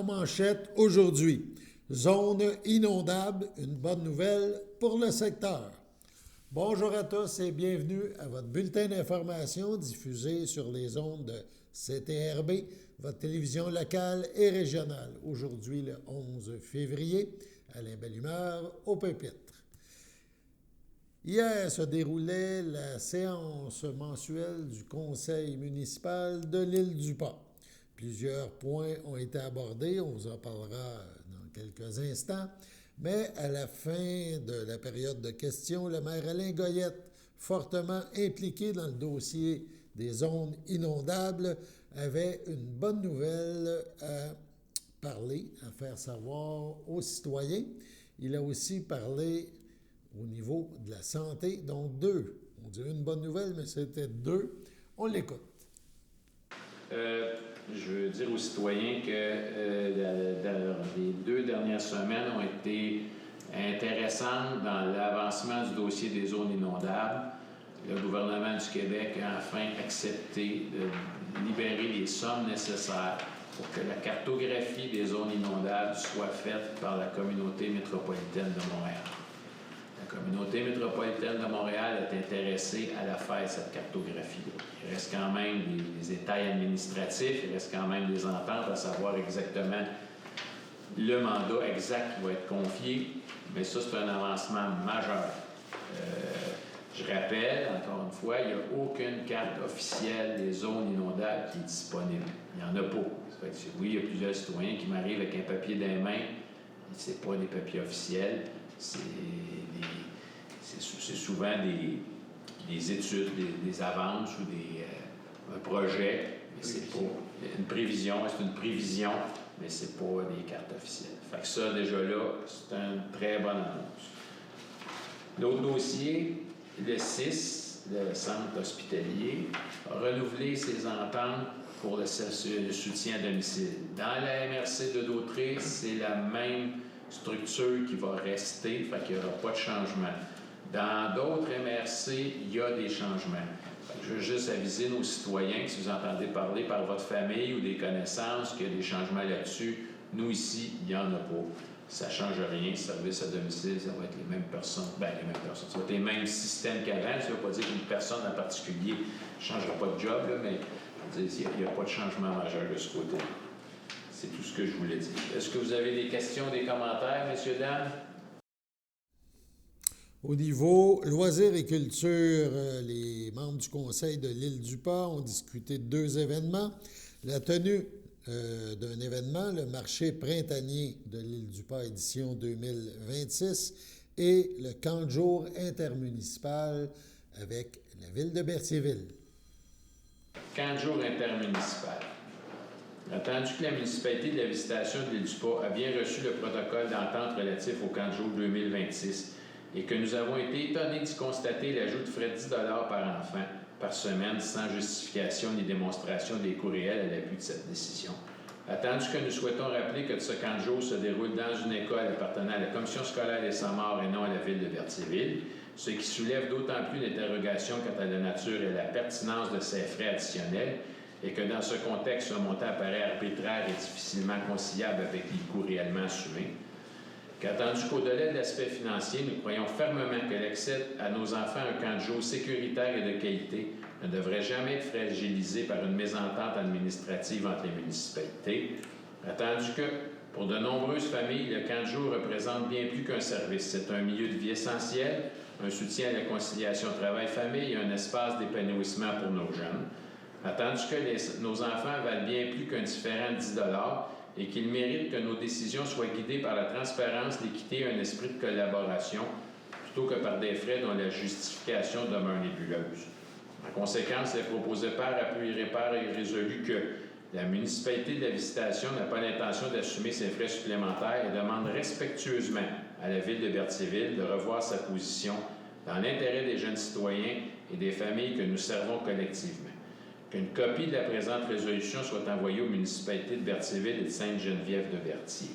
manchettes aujourd'hui. Zone inondable, une bonne nouvelle pour le secteur. Bonjour à tous et bienvenue à votre bulletin d'information diffusé sur les ondes de CTRB, votre télévision locale et régionale. Aujourd'hui, le 11 février, Alain Bellumeur au pupitre. Hier se déroulait la séance mensuelle du Conseil municipal de l'Île-du-Pas. Plusieurs points ont été abordés, on vous en parlera dans quelques instants, mais à la fin de la période de questions, le maire Alain Goyette, fortement impliqué dans le dossier des zones inondables, avait une bonne nouvelle à parler, à faire savoir aux citoyens. Il a aussi parlé au niveau de la santé, donc deux. On dirait une bonne nouvelle, mais c'était deux. On l'écoute. Je veux dire aux citoyens que les 2 dernières semaines ont été intéressantes dans l'avancement du dossier des zones inondables. Le gouvernement du Québec a enfin accepté de libérer les sommes nécessaires pour que la cartographie des zones inondables soit faite par la communauté métropolitaine de Montréal. La communauté métropolitaine de Montréal est intéressée à la faire, cette cartographie-là. Il reste quand même des détails administratifs, il reste quand même des ententes à savoir exactement le mandat exact qui va être confié, mais ça, c'est un avancement majeur. Je rappelle, encore une fois, il n'y a aucune carte officielle des zones inondables qui est disponible. Il n'y en a pas. Ça fait que, oui, il y a plusieurs citoyens qui m'arrivent avec un papier dans les mains, c'est pas des papiers officiels, c'est souvent des études, des avances ou un projet, mais c'est pas une prévision, c'est une prévision, mais c'est pas des cartes officielles. Fait que ça, déjà là, c'est une très bonne annonce. L'autre dossier, le 6, le centre hospitalier, a renouvelé ses ententes pour le soutien à domicile. Dans la MRC de Dautré, c'est la même structure qui va rester, fait qu'il n'y aura pas de changement. Dans d'autres MRC, il y a des changements. Je veux juste aviser nos citoyens que si vous entendez parler par votre famille ou des connaissances qu'il y a des changements là-dessus, nous ici, il n'y en a pas. Ça ne change rien. Service à domicile, ça va être les mêmes personnes. Ça va être les mêmes systèmes qu'avant. Ça ne veut pas dire qu'une personne en particulier ne changera pas de job, là, mais je veux dire, il n'y a pas de changement majeur de ce côté-là. C'est tout ce que je voulais dire. Est-ce que vous avez des questions, des commentaires, messieurs, dames? Au niveau loisirs et culture, les membres du Conseil de l'Île-du-Pas ont discuté de 2 événements. La tenue d'un événement, le marché printanier de l'Île-du-Pas édition 2026 et le camp de jour intermunicipal avec la ville de Berthierville. Camp de jour intermunicipal. Attendu que la municipalité de la Visitation de l'Île-du-Pas a bien reçu le protocole d'entente relatif au camp de jour 2026 et que nous avons été étonnés d'y constater l'ajout de frais de 10 $ par enfant par semaine sans justification ni démonstration des coûts réels à l'appui de cette décision. Attendu que nous souhaitons rappeler que ce camp de jour se déroule dans une école appartenant à la Commission scolaire des Saint-Maur et non à la ville de Berthierville, ce qui soulève d'autant plus d'interrogations quant à la nature et la pertinence de ces frais additionnels et que dans ce contexte, ce montant apparaît arbitraire et difficilement conciliable avec les coûts réellement assumés. Attendu qu'au-delà de l'aspect financier, nous croyons fermement que l'accès à nos enfants à un camp de jour sécuritaire et de qualité ne devrait jamais être fragilisé par une mésentente administrative entre les municipalités. Attendu que, pour de nombreuses familles, le camp de jour représente bien plus qu'un service. C'est un milieu de vie essentiel, un soutien à la conciliation travail-famille et un espace d'épanouissement pour nos jeunes. Attendu que nos enfants valent bien plus qu'un différent de 10 $ et qu'ils méritent que nos décisions soient guidées par la transparence, l'équité et un esprit de collaboration, plutôt que par des frais dont la justification demeure nébuleuse. En conséquence, les proposés pairs appuieraient par et résolu que la municipalité de la Visitation n'a pas l'intention d'assumer ces frais supplémentaires et demande respectueusement à la ville de Berthierville de revoir sa position dans l'intérêt des jeunes citoyens et des familles que nous servons collectivement. Qu'une copie de la présente résolution soit envoyée aux municipalités de Berthierville et de Sainte-Geneviève-de-Berthier.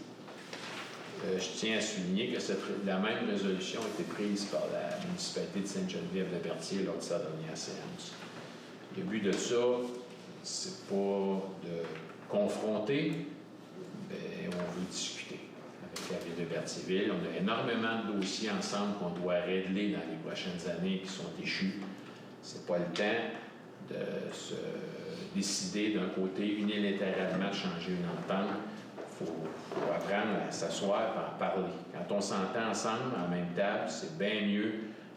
Je tiens à souligner que la même résolution a été prise par la municipalité de Sainte-Geneviève-de-Berthier lors de sa dernière séance. Le but de ça, c'est pas de confronter, on veut discuter avec la Ville de Berthierville. On a énormément de dossiers ensemble qu'on doit régler dans les prochaines années qui sont échus. C'est pas le temps de se décider d'un côté unilatéralement de changer une entente. Il faut apprendre à s'asseoir et en parler. Quand on s'entend ensemble, en même table, c'est bien mieux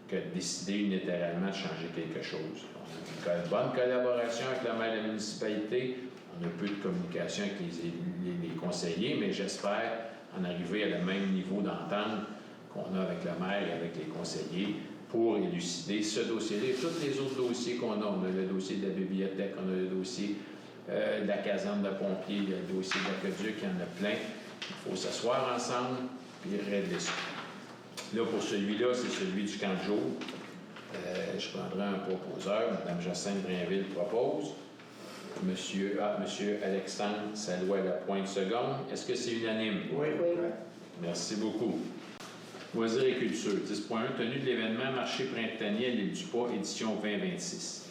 que de décider unilatéralement de changer quelque chose. On a une bonne collaboration avec le maire de la municipalité. On a peu de communication avec les conseillers, mais j'espère en arriver à le même niveau d'entente qu'on a avec le maire et avec les conseillers pour élucider ce dossier-là et tous les autres dossiers qu'on a. On a le dossier de la bibliothèque, on a le dossier de la caserne de pompiers, le dossier de l'aqueduc, il y en a plein. Il faut s'asseoir ensemble et régler ça. Là, pour celui-là, c'est celui du camp de jour. Je prendrai un proposeur. Mme Jacinthe Drainville propose. Monsieur Alexandre Salois-Lapointe seconde. Est-ce que c'est unanime? Oui. Merci beaucoup. Loisirs et culture. 10.1. Tenue de l'événement Marché printanier à l'île du Pas, édition 2026.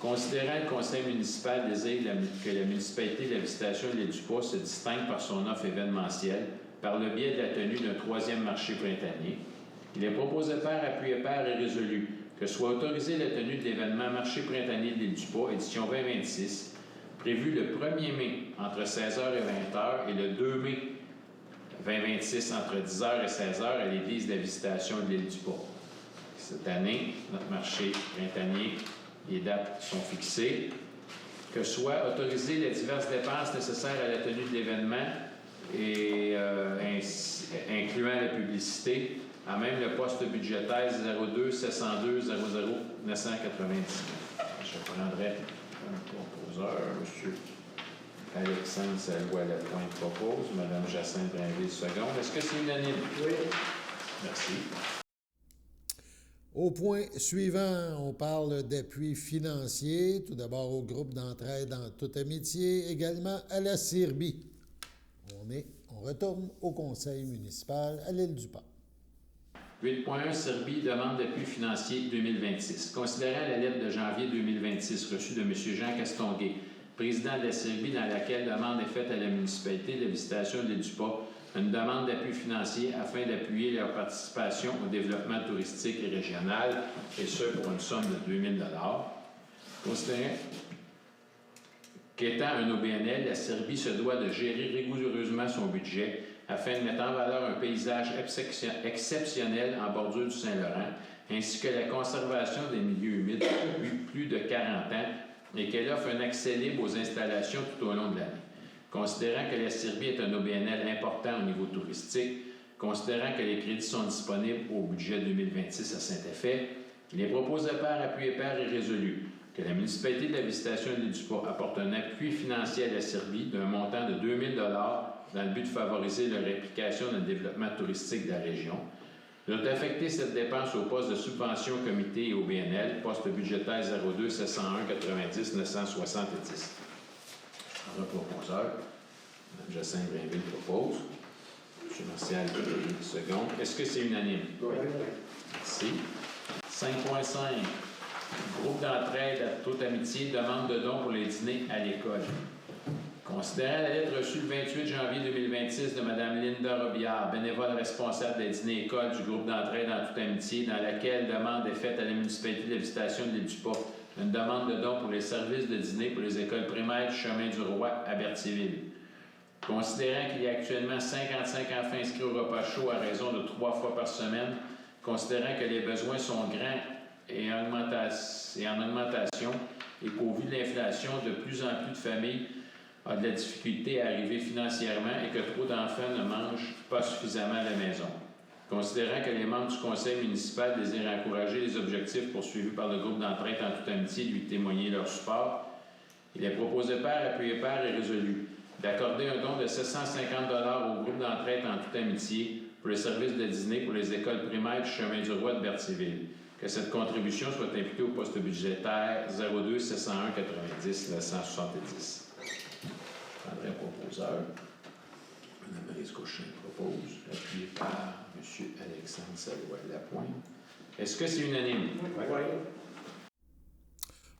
Considérant le conseil municipal désire que la municipalité de la Visitation de l'île du Pas se distingue par son offre événementielle par le biais de la tenue d'un troisième marché printanier, il est proposé par appui et par et résolu que soit autorisée la tenue de l'événement Marché printanier de l'île du Pas, édition 2026, prévu le 1er mai entre 16h et 20h et le 2 mai 2026 entre 10h et 16h à l'église de la Visitation de l'île du Pas. Cette année, notre marché printanier, les dates sont fixées. Que soit autorisées les diverses dépenses nécessaires à la tenue de l'événement et incluant la publicité, à même le poste budgétaire 02 702 00 999. Je prendrai un proposeur, M. Alexandre Salois-Lapointe propose, Mme Jacinthe Drainville seconde. Est-ce que c'est unanime? Oui. Merci. Au point suivant, on parle d'appui financier, tout d'abord au groupe d'entraide en toute amitié, également à la CIRBI. On retourne au conseil municipal à l'île du Pas. 8.1 CIRBI demande d'appui financier 2026. Considérant la lettre de janvier 2026 reçue de M. Jean Castonguay, président de la CIRBI, dans laquelle demande est faite à la municipalité de la Visitation de l'île du Pas une demande d'appui financier afin d'appuyer leur participation au développement touristique et régional, et ce pour une somme de 2 000 $. Considérant qu'étant un OBNL, la CIRBI se doit de gérer rigoureusement son budget afin de mettre en valeur un paysage exceptionnel en bordure du Saint-Laurent, ainsi que la conservation des milieux humides depuis plus de 40 ans et qu'elle offre un accès libre aux installations tout au long de l'année. Considérant que la CIRBI est un OBNL important au niveau touristique, considérant que les crédits sont disponibles au budget 2026 à Saint-Effet, il est proposé par appui et par et résolu que la municipalité de la Visitation de l'île du Pas apporte un appui financier à la CIRBI d'un montant de 2 000 $ dans le but de favoriser leur implication dans le développement touristique de la région, doit affecter cette dépense au poste de subvention comité et au BNL, poste budgétaire 02 701 90 970. Le proposeur, Mme Jacinthe Drainville propose. M. Martial, seconde. Est-ce que c'est unanime? Oui. Merci. 5.5. Groupe d'entraide à toute amitié demande de dons pour les dîners à l'école. Considérant la lettre reçue le 28 janvier 2026 de Mme Linda Robillard, bénévole responsable des dîners écoles du groupe d'entraide en toute amitié, dans laquelle demande est faite à la municipalité de la Visitation de l'île du Pas une demande de dons pour les services de dîner pour les écoles primaires du Chemin du Roi à Berthierville. Considérant qu'il y a actuellement 55 enfants inscrits au repas chaud à raison de 3 fois par semaine, considérant que les besoins sont grands et en augmentation et qu'au vu de l'inflation, de plus en plus de familles ont de la difficulté à arriver financièrement et que trop d'enfants ne mangent pas suffisamment à la maison. Considérant que les membres du conseil municipal désirent encourager les objectifs poursuivis par le groupe d'entraide en toute amitié et lui témoigner leur support, il est proposé par appuyé par et résolu d'accorder un don de 750 $ au groupe d'entraide en toute amitié pour les services de dîner pour les écoles primaires du Chemin du Roi de Berthierville. Que cette contribution soit imputée au poste budgétaire 02 701 90 970. Je prendrai un proposeur. Mme Maryse Cochin propose, appuyé par M. Alexandre Salois-Lapointe. Est-ce que c'est unanime? Oui.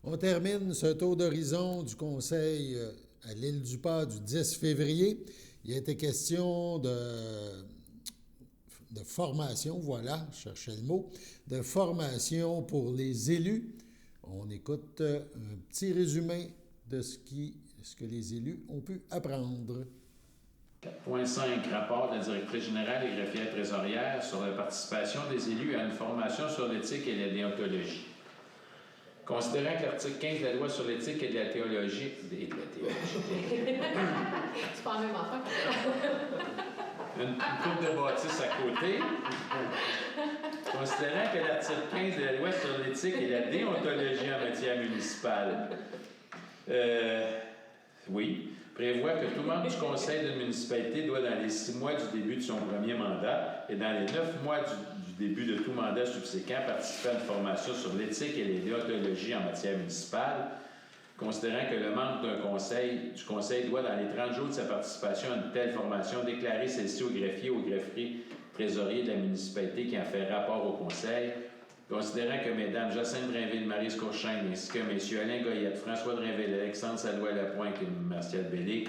On termine ce tour d'horizon du conseil à l'île du Pas du 10 février Il a été question de formation, voilà, je cherchais le mot, de formation pour les élus. On écoute un petit résumé de ce que les élus ont pu apprendre. 4.5. Rapport de la directrice générale et greffière trésorière sur la participation des élus à une formation sur l'éthique et la déontologie. Considérant que l'article 15 de la loi sur l'éthique et de la théologie... C'est pas la même affaire. Une coupe de bâtisse à côté. Considérant que l'article 15 de la loi sur l'éthique et la déontologie en matière municipale... oui. Prévoit que tout membre du conseil d'une municipalité doit, dans les 6 mois du début de son premier mandat et dans les 9 mois du début de tout mandat subséquent, participer à une formation sur l'éthique et les déontologies en matière municipale. Considérant que le membre du conseil doit, dans les 30 jours de sa participation à une telle formation, déclarer celle-ci au greffier ou au greffier trésorier de la municipalité qui en fait rapport au conseil. Considérant que Mesdames Jacinthe Drainville, Maryse Courchaine, ainsi que Messieurs Alain Goyette, François Drainville, Alexandre Salois-Lapointe et Martial Bellé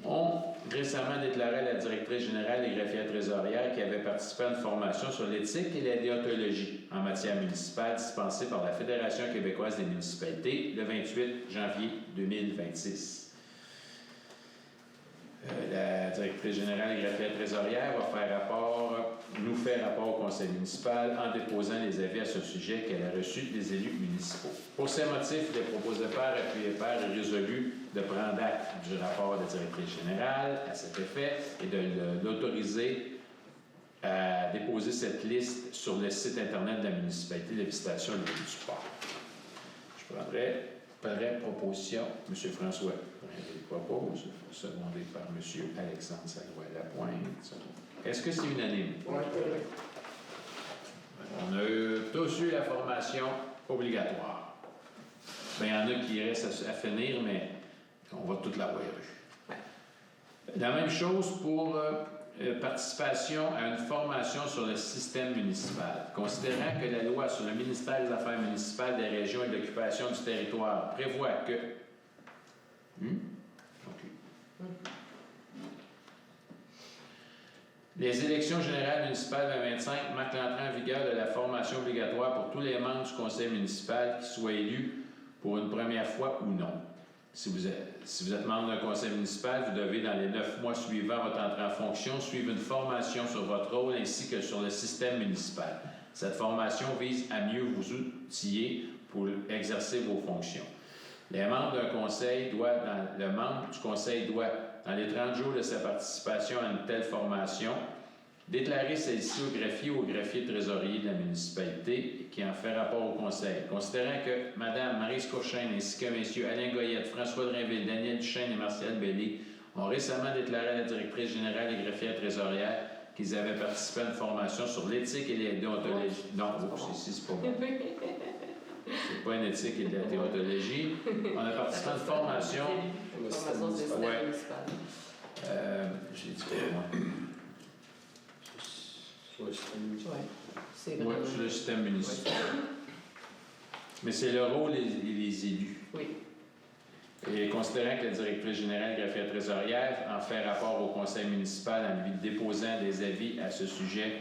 ont récemment déclaré à la directrice générale et greffière trésorière qui avait participé à une formation sur l'éthique et la déontologie en matière municipale dispensée par la Fédération québécoise des municipalités le 28 janvier 2026. La directrice générale et greffière trésorière va nous faire rapport au conseil municipal en déposant les avis à ce sujet qu'elle a reçus des élus municipaux. Pour ces motifs, il est proposé par appuyé par et résolu de prendre acte du rapport de la directrice générale à cet effet et de l'autoriser à déposer cette liste sur le site Internet de la municipalité de visitation de l'île du Port. Je prendrai proposition. M. François propose, secondé par M. Alexandre Salois-Lapointe. Est-ce que c'est unanime? Oui. On a tous eu la formation obligatoire. Bien, il y en a qui restent à finir, mais on va toute l'avoir eu. La même chose pour participation à une formation sur le système municipal. Considérant que la loi sur le ministère des Affaires municipales des régions et de l'occupation du territoire prévoit que... Les élections générales municipales 2025 marquent l'entrée en vigueur de la formation obligatoire pour tous les membres du conseil municipal qui soient élus pour une première fois ou non. Si vous êtes membre d'un conseil municipal, vous devez, dans les 9 mois suivant votre entrée en fonction, suivre une formation sur votre rôle ainsi que sur le système municipal. Cette formation vise à mieux vous outiller pour exercer vos fonctions. Le membre du conseil doit, dans les 30 jours de sa participation à une telle formation, déclarer celle-ci au greffier ou au greffier trésorier de la municipalité qui en fait rapport au conseil. Considérant que Mme Maryse Courchaine ainsi que M. Alain Goyette, François Drainville, Daniel Duchesne et Martial Bellé ont récemment déclaré à la directrice générale et greffière trésorière qu'ils avaient participé à une formation sur l'éthique et la déontologie. Non, c'est pas bon. C'est pas une éthique et de la déontologie. On a participé à une formation. Formation du système municipal. J'ai dit quoi, moi? C'est Oui, sur le système municipal. Mais c'est le rôle des élus. Oui. Et considérant que la directrice générale greffière trésorière en fait rapport au conseil municipal en lui déposant des avis à ce sujet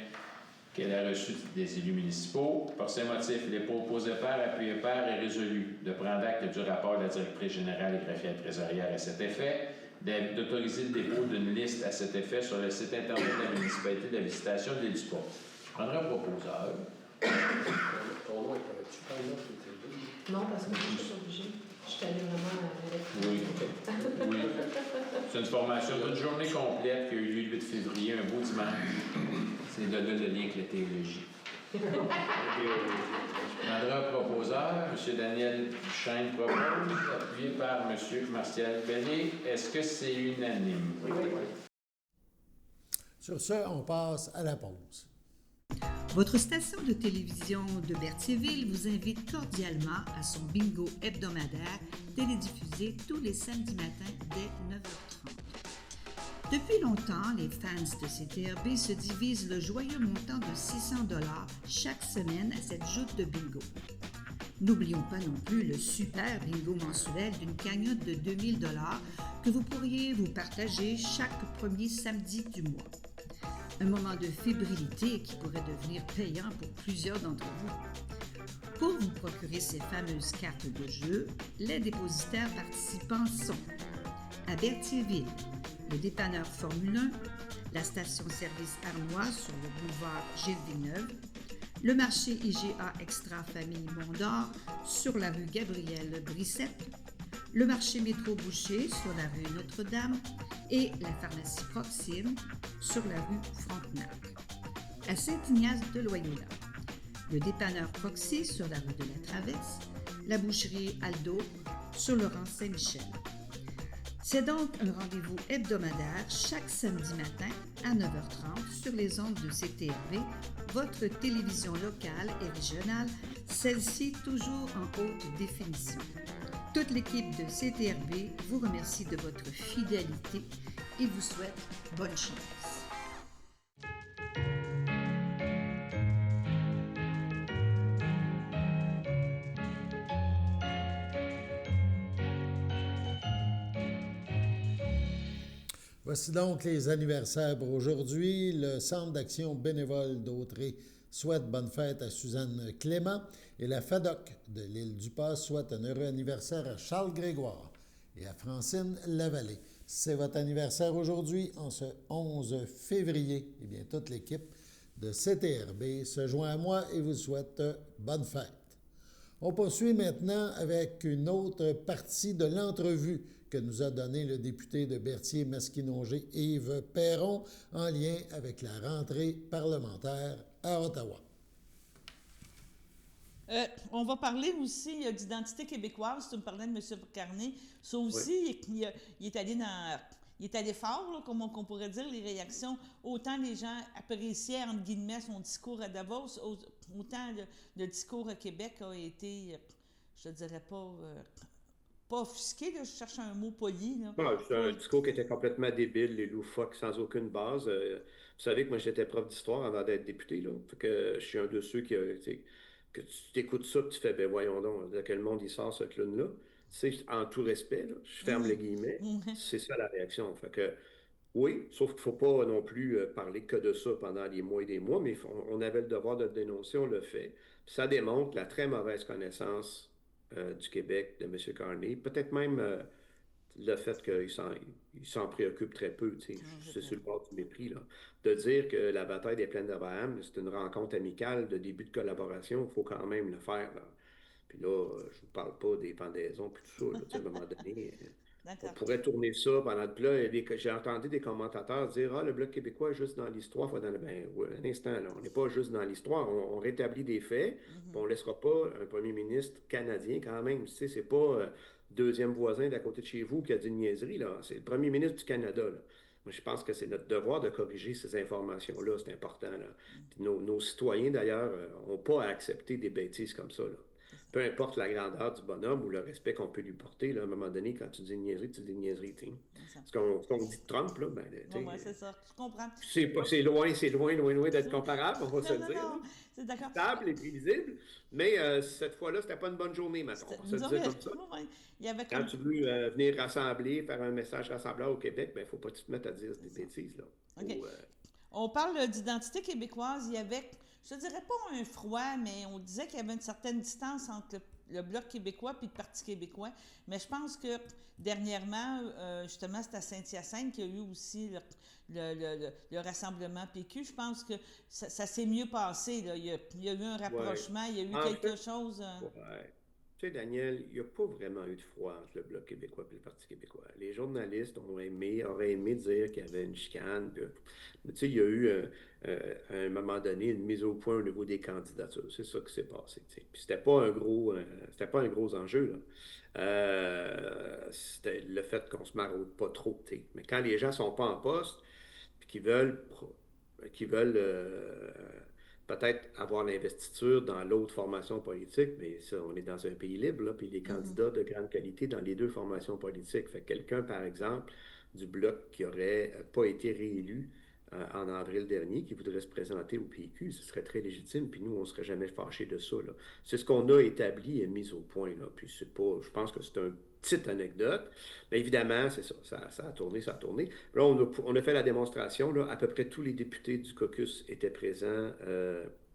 qu'elle a reçus des élus municipaux, par ces motifs, il est proposé par, appuyé par et résolu de prendre acte du rapport de la directrice générale et greffière trésorière à cet effet, d'autoriser le dépôt d'une liste à cet effet sur le site Internet de la municipalité de la visitation de l'île du Port. Je prendrai un proposeur. Ton nom est correct. Tu parles là, Non, parce que je suis obligée. Je suis allée vraiment avec. Oui. C'est une formation d'une journée complète qui a eu lieu le 8 février, un beau dimanche. C'est de là le lien avec la théologie. Je prendrai un proposeur. M. Daniel Duchesne propose, appuyé par M. Martial Bellé. Est-ce que c'est unanime? Oui. Sur ce, on passe à la pause. Votre station de télévision de Berthierville vous invite cordialement à son bingo hebdomadaire télédiffusé tous les samedis matins dès 9h30. Depuis longtemps, les fans de CTRB se divisent le joyeux montant de $600 chaque semaine à cette joute de bingo. N'oublions pas non plus le super bingo mensuel d'une cagnotte de 2000 $ que vous pourriez vous partager chaque premier samedi du mois. Un moment de fébrilité qui pourrait devenir payant pour plusieurs d'entre vous. Pour vous procurer ces fameuses cartes de jeu, les dépositaires participants sont à Berthierville, le dépanneur Formule 1, la station-service Armois sur le boulevard Gilles Villeneuve, le marché IGA Extra Famille Mont-d'Or sur la rue Gabrielle Brissette, le marché Métro Boucher sur la rue Notre-Dame et la pharmacie Proxime sur la rue Frontenac. À Saint-Ignace de Loyola, le dépanneur Proxy sur la rue de la Traverse, la boucherie Aldo sur le rang Saint-Michel. C'est donc un rendez-vous hebdomadaire chaque samedi matin à 9h30 sur les ondes de CTRB, votre télévision locale et régionale, celle-ci toujours en haute définition. Toute l'équipe de CTRB vous remercie de votre fidélité et vous souhaite bonne chance. Voici donc les anniversaires pour aujourd'hui. Le Centre d'action bénévole d'Autrey souhaite bonne fête à Suzanne Clément et la FADOC de l'île du Pas souhaite un heureux anniversaire à Charles Grégoire et à Francine Lavallée. C'est votre anniversaire aujourd'hui, en ce 11 février. Eh bien, toute l'équipe de CTRB se joint à moi et vous souhaite bonne fête. On poursuit maintenant avec une autre partie de l'entrevue que nous a donné le député de Berthier-Masquinongé, Yves Perron, en lien avec la rentrée parlementaire à Ottawa. On va parler aussi d'identité québécoise. Tu me parlais de M. Carney. Ça aussi, oui. il est allé dans... Il est allé fort, là, comme on pourrait dire, les réactions. Autant les gens appréciaient, entre guillemets, son discours à Davos, autant le discours à Québec a été, je ne dirais pas offusqué, là, je cherche un mot poli. Là. Ah, c'est un discours qui était complètement débile et loufoque, sans aucune base. Vous savez que moi, j'étais prof d'histoire avant d'être député. Là. Fait que je suis un de ceux que tu t'écoutes ça et tu fais, ben voyons donc, de quel monde il sort ce clown-là. Tu sais, en tout respect, là, je ferme les guillemets, c'est ça la réaction. Fait que, oui, sauf qu'il ne faut pas non plus parler que de ça pendant des mois et des mois, mais on avait le devoir de le dénoncer, on le fait. Puis ça démontre la très mauvaise connaissance du Québec de M. Carney, peut-être même le fait qu'il s'en préoccupe très peu, tu sais, c'est sur le bord du mépris, là. De dire que la bataille des plaines d'Abraham, c'est une rencontre amicale de début de collaboration, il faut quand même le faire, là. Puis là, je ne vous parle pas des pendaisons puis tout ça, là, tu sais, à un moment donné, on pourrait tourner ça pendant... Puis là, j'ai entendu des commentateurs dire « Ah, le Bloc québécois est juste dans l'histoire. » Ben, ouais, un instant, là, on n'est pas juste dans l'histoire, on rétablit des faits, puis on ne laissera pas un premier ministre canadien quand même, tu sais, c'est pas deuxième voisin d'à côté de chez vous qui a dit une niaiserie, là, c'est le premier ministre du Canada, là. Moi, je pense que c'est notre devoir de corriger ces informations-là, c'est important, là. Puis nos citoyens, d'ailleurs, n'ont pas à accepter des bêtises comme ça, là. Peu importe la grandeur du bonhomme ou le respect qu'on peut lui porter, là, à un moment donné, quand tu dis une niaiserie, tu dis une niaiserie. Ce qu'on dit de Trump, là, ben, oui, c'est ça, je comprends. C'est loin d'être comparable, on va se le dire. Non, c'est d'accord. Stable et prévisible, mais cette fois-là, c'était pas une bonne journée, maintenant. On se disait comme ça. Quand tu veux venir rassembler, faire un message rassembleur au Québec, ben, il ne faut pas te mettre à dire des bêtises, là. OK. On parle d'identité québécoise, il y avait... Je ne dirais pas un froid, mais on disait qu'il y avait une certaine distance entre le Bloc québécois et le Parti québécois. Mais je pense que dernièrement, justement, c'est à Saint-Hyacinthe qu'il y a eu aussi le rassemblement PQ. Je pense que ça s'est mieux passé, là. Il y a eu un rapprochement, il y a eu quelque chose... Ouais. Tu sais, Daniel, il n'y a pas vraiment eu de froid entre le Bloc québécois et le Parti québécois. Les journalistes auraient aimé dire qu'il y avait une chicane. Mais tu sais, il y a eu, à un moment donné, une mise au point au niveau des candidatures. C'est ça qui s'est passé. T'sais. Puis c'était pas un gros enjeu, là. C'était le fait qu'on se maraude pas trop. T'sais. Mais quand les gens sont pas en poste, puis qu'ils veulent peut-être avoir l'investiture dans l'autre formation politique, mais ça, on est dans un pays libre, là, puis les candidats de grande qualité dans les deux formations politiques. Fait que quelqu'un, par exemple, du Bloc qui n'aurait pas été réélu en avril dernier qui voudraient se présenter au PQ. Ce serait très légitime, puis nous, on ne serait jamais fâchés de ça, là. C'est ce qu'on a établi et mis au point, là. Puis c'est pas, je pense que c'est une petite anecdote, mais évidemment, c'est ça, ça a tourné, ça a tourné. Là, on a fait la démonstration, là, à peu près tous les députés du caucus étaient présents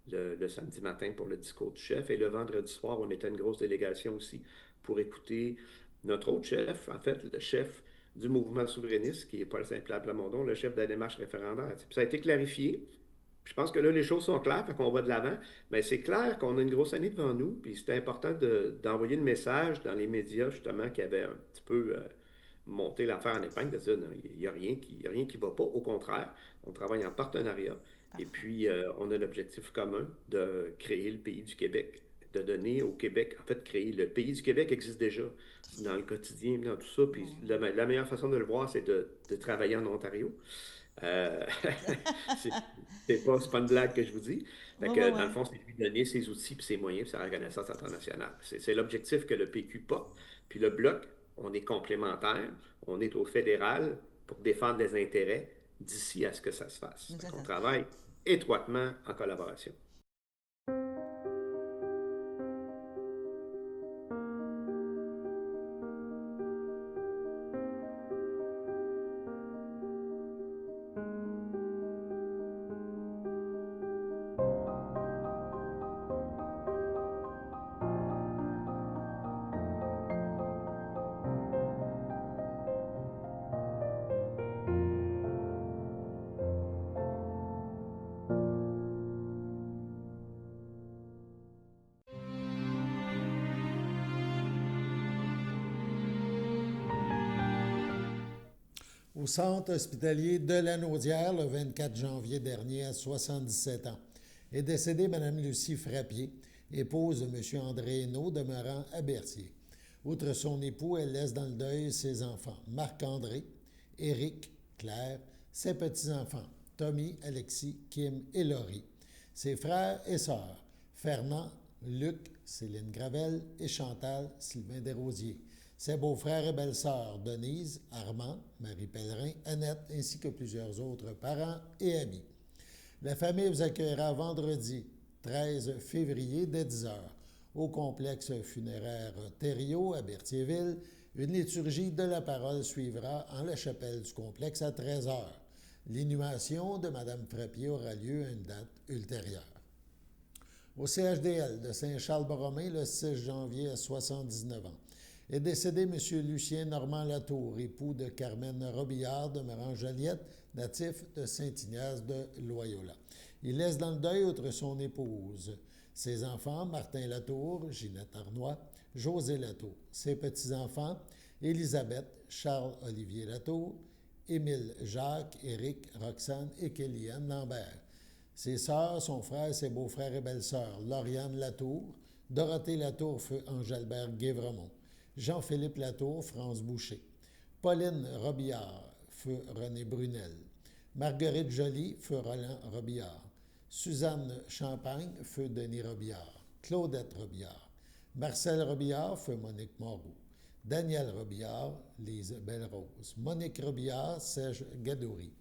le samedi matin pour le discours du chef, et le vendredi soir, on était une grosse délégation aussi pour écouter notre autre chef, en fait, le chef du mouvement souverainiste, qui est Paul Saint-Pierre Plamondon, le chef de la démarche référendaire. Puis ça a été clarifié. Puis je pense que là, les choses sont claires, fait qu'on va de l'avant. Mais c'est clair qu'on a une grosse année devant nous, puis c'était important d'envoyer le message dans les médias, justement, qui avait un petit peu monté l'affaire en épingle, de dire, il n'y a rien qui ne va pas. Au contraire, on travaille en partenariat. Et puis, on a l'objectif commun de créer le pays du Québec, de donner au Québec, en fait, créer le pays du Québec existe déjà dans le quotidien, dans tout ça. Puis la meilleure façon de le voir, c'est de travailler en Ontario. Euh, c'est pas une blague que je vous dis. Fait que, dans le fond, c'est lui donner ses outils, puis ses moyens, puis sa reconnaissance internationale. C'est l'objectif que le PQ porte. Puis le Bloc, on est complémentaires. On est au fédéral pour défendre les intérêts d'ici à ce que ça se fasse. On travaille étroitement en collaboration. Au centre hospitalier de la Naudière, le 24 janvier dernier, à 77 ans, est décédée Mme Lucie Frappier, épouse de M. André Hainaut, demeurant à Berthier. Outre son époux, elle laisse dans le deuil ses enfants, Marc-André, Éric, Claire, ses petits-enfants, Tommy, Alexis, Kim et Laurie, ses frères et sœurs, Fernand, Luc, Céline Gravel et Chantal, Sylvain Desrosiers, ses beaux-frères et belles-sœurs, Denise, Armand, Marie Pellerin, Annette, ainsi que plusieurs autres parents et amis. La famille vous accueillera vendredi 13 février dès 10 h au complexe funéraire Thériault à Berthierville. Une liturgie de la parole suivra en la chapelle du complexe à 13 h. L'inhumation de Mme Frappier aura lieu à une date ultérieure. Au CHDL de Saint-Charles-Borromée, le 6 janvier à 79 ans, est décédé M. Lucien Normand Latour, époux de Carmen Robillard, demeurant Joliette, natif de Saint-Ignace de Loyola. Il laisse dans le deuil, outre son épouse, ses enfants, Martin Latour, Ginette Arnois, José Latour, ses petits-enfants, Élisabeth, Charles-Olivier Latour, Émile Jacques, Éric, Roxane et Kéliane Lambert. Ses sœurs, son frère, ses beaux-frères et belles-sœurs, Lauriane Latour, Dorothée Latour, feu Angelbert Guévremont, Jean-Philippe Latour, France Boucher, Pauline Robillard, feu René Brunel, Marguerite Joly, feu Roland Robillard, Suzanne Champagne, feu Denis Robillard, Claudette Robillard, Marcel Robillard, feu Monique Moreau, Daniel Robillard, Lise Belle-Rose, Monique Robillard, Serge Gadouri,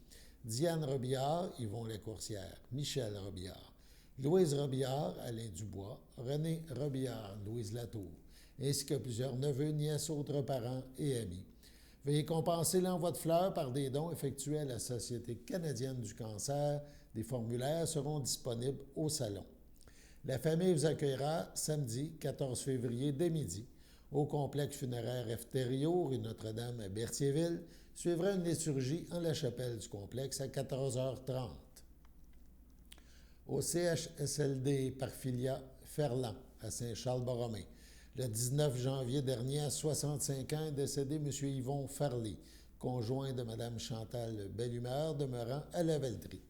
Diane Robillard, Yvon Lacourcière, Michel Robillard, Louise Robillard, Alain Dubois, René Robillard, Louise Latour, ainsi que plusieurs neveux, nièces, autres parents et amis. Veuillez compenser l'envoi de fleurs par des dons effectués à la Société canadienne du cancer. Des formulaires seront disponibles au salon. La famille vous accueillera samedi 14 février dès midi au complexe funéraire F. Thériault, rue Notre-Dame à Berthierville. Suivra une liturgie en la chapelle du complexe à 14h30. Au CHSLD Parfilia Ferland à Saint-Charles-Borromée, le 19 janvier dernier, à 65 ans, est décédé M. Yvon Farley, conjoint de Mme Chantal Bellumeur, demeurant à La Velleterie.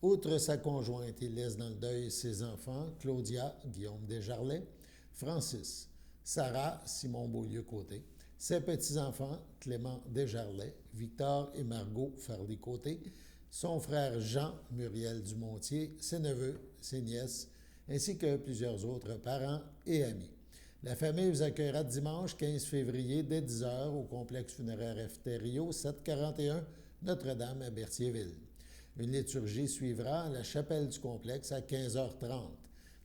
Outre sa conjointe, il laisse dans le deuil ses enfants, Claudia, Guillaume Desjarlais, Francis, Sarah, Simon Beaulieu-Côté, ses petits-enfants, Clément Desjarlais, Victor et Margot Farley-Côté, son frère Jean Muriel Dumontier, ses neveux, ses nièces, ainsi que plusieurs autres parents et amis. La famille vous accueillera dimanche 15 février dès 10 h au complexe funéraire F. Thériault, 741 Notre-Dame à Berthierville. Une liturgie suivra à la chapelle du complexe à 15h30.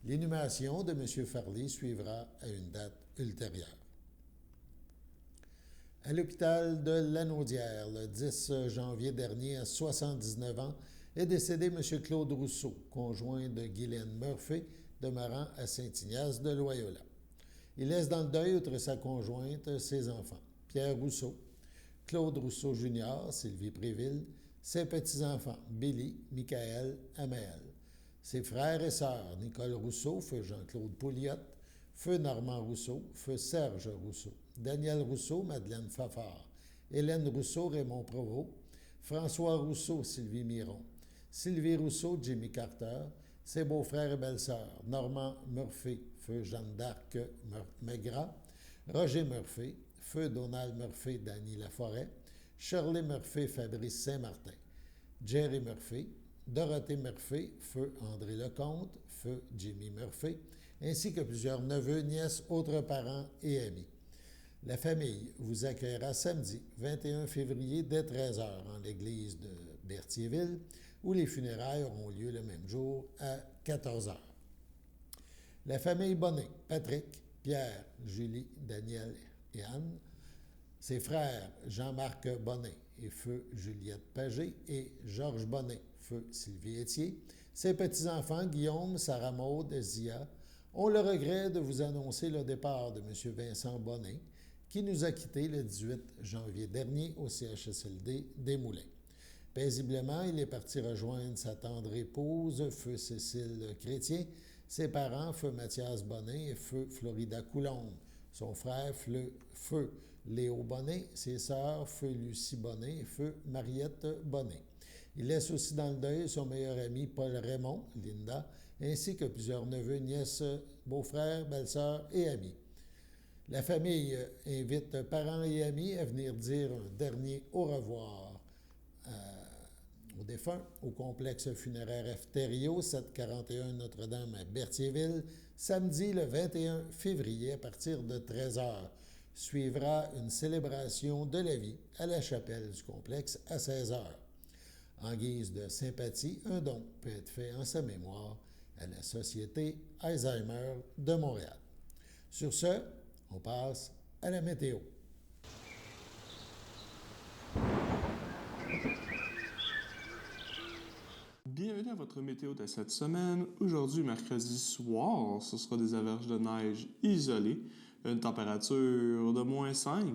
L'inhumation de M. Farley suivra à une date ultérieure. À l'hôpital de Lanaudière, le 10 janvier dernier, à 79 ans, est décédé M. Claude Rousseau, conjoint de Guylaine Murphy, demeurant à Saint-Ignace de Loyola. Il laisse dans le deuil, outre sa conjointe, ses enfants, Pierre Rousseau, Claude Rousseau Jr., Sylvie Préville, ses petits-enfants, Billy, Michael, Amael, ses frères et sœurs, Nicole Rousseau, feu Jean-Claude Pouliot, feu Normand Rousseau, feu Serge Rousseau, Daniel Rousseau, Madeleine Fafard, Hélène Rousseau, Raymond Provost, François Rousseau, Sylvie Miron, Sylvie Rousseau, Jimmy Carter, ses beaux-frères et belles-sœurs, Normand Murphy, feu Jeanne d'Arc Maigrat, Roger Murphy, feu Donald Murphy, Danny Laforêt, Shirley Murphy, Fabrice Saint-Martin, Jerry Murphy, Dorothée Murphy, feu André Lecomte, feu Jimmy Murphy, ainsi que plusieurs neveux, nièces, autres parents et amis. La famille vous accueillera samedi 21 février dès 13h en l'église de Berthierville, où les funérailles auront lieu le même jour à 14h. La famille Bonnet, Patrick, Pierre, Julie, Daniel et Anne, ses frères Jean-Marc Bonnet et feu Juliette Pagé et Georges Bonnet, feu Sylvie Étier, ses petits-enfants Guillaume, Sarah Maud, Zia, ont le regret de vous annoncer le départ de M. Vincent Bonnet, qui nous a quittés le 18 janvier dernier au CHSLD des Moulins. Paisiblement, il est parti rejoindre sa tendre épouse, feu Cécile Chrétien, ses parents, feu Mathias Bonnet et feu Florida Coulombe, son frère, feu Léo Bonnet, ses sœurs, feu Lucie Bonnet et feu Mariette Bonnet. Il laisse aussi dans le deuil son meilleur ami Paul Raymond, Linda, ainsi que plusieurs neveux, nièces, beaux-frères, belles-sœurs et amis. La famille invite parents et amis à venir dire un dernier au revoir aux défunts au complexe funéraire Efterio, 741 Notre-Dame à Berthierville, samedi le 21 février à partir de 13h. Suivra une célébration de la vie à la chapelle du complexe à 16h. En guise de sympathie, un don peut être fait en sa mémoire à la Société Alzheimer de Montréal. Sur ce, on passe à la météo. Bienvenue à votre météo de cette semaine. Aujourd'hui, mercredi soir, ce sera des averses de neige isolées, une température de moins 5,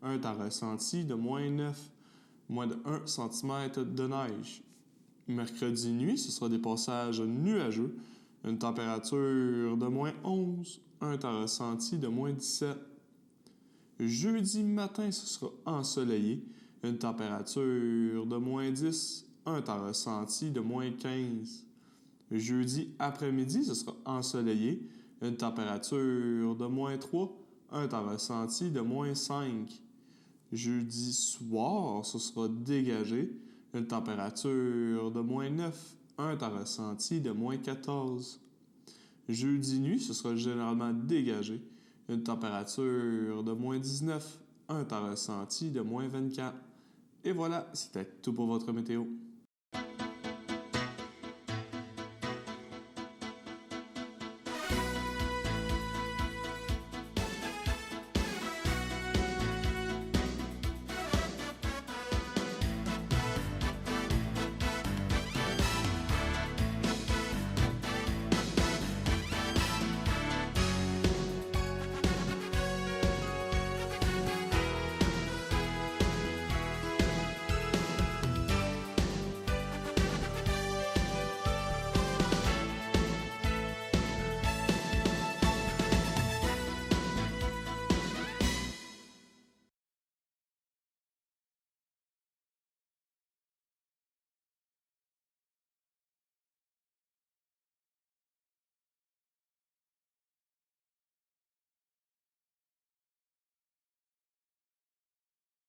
un temps ressenti de moins 9, moins de 1 cm de neige. Mercredi nuit, ce sera des passages nuageux, une température de moins 11, un temps ressenti de moins 17. Jeudi matin, ce sera ensoleillé, une température de moins 10, un temps ressenti de moins 15. Jeudi après-midi, ce sera ensoleillé, une température de moins 3, un temps ressenti de moins 5. Jeudi soir, ce sera dégagé, une température de moins 9, un temps ressenti de moins 14. Jeudi nuit, ce sera généralement dégagé, une température de moins 19, un temps ressenti de moins 24. Et voilà, c'était tout pour votre météo.